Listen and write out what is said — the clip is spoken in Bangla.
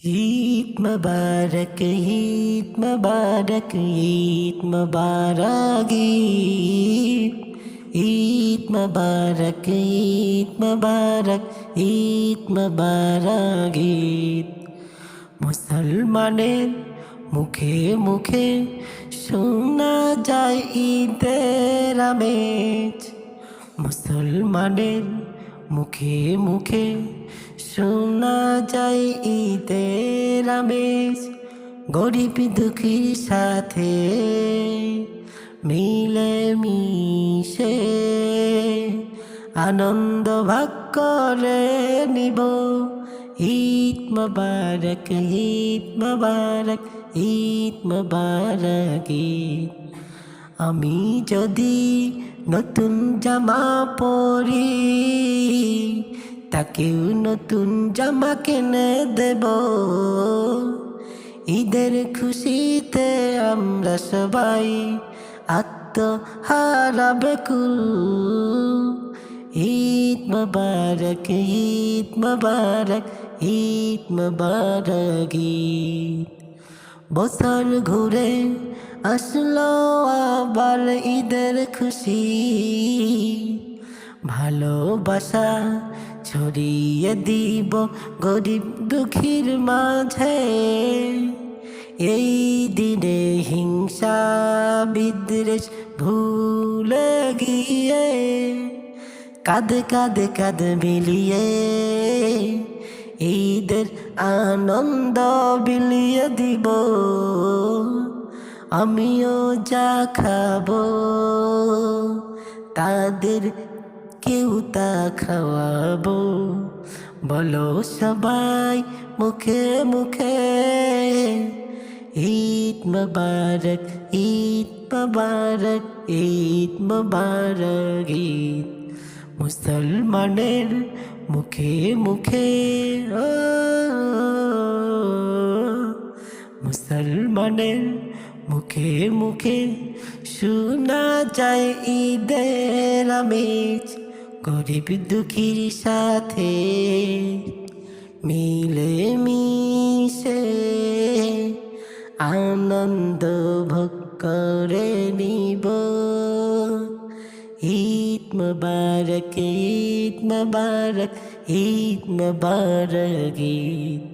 ईद मुबारक ईद मुबारक ईद मुबारक ईद मुबारक ईद मुबारक ईद मुबारक ईद মুসলমানের মুখে মুখে শোনা যায় ঈদের আমেজ মুসলমানের মুখে মুখে শোনা যায় ঈদের আমেজ গরিব দুঃখীর সাথে মিলে মিশে আনন্দ ভাগ করে নিব ঈদ মুবারক ঈদ মুবারক ঈদ মুবারক ঈদ আমি যদি নতুন জামা পরি তাকেও নতুন জামা কিনে দেব ঈদের খুশিতে আমরা সবাই আত্মহারা বেকুল ঈদ মুবারক ঈদ মুবারক ঈদ মুবারক ঈদ বছর ঘুরে আসলো আবার ঈদের খুশি ভালোবাসা ছড়িয়ে দিব গরিব দুঃখীর মাঝে এই দিনে হিংসা বিদ্বেষ ভুলে গিয়ে কাঁধে কাঁধে কাঁধ মিলিয়ে ঈদের আনন্দ বিলিয়ে দিব আমিও যা খাবো তাদের কেউ তা খাওয়াবো বলো সবাই মুখে মুখে ঈদ মুবারক ঈদ মুবারক ঈদ মুবারক ঈদ মুসলমানের মুখে মুখে মুসলমানের মুখে মুখে শোনা যায় ঈদের আমেজ গরিব দুঃখীর সাথে মিলে মিশে আনন্দ ভোগ করে নিব ঈদ মুবারক ঈদ মুবারক ঈদ মুবারক ঈদ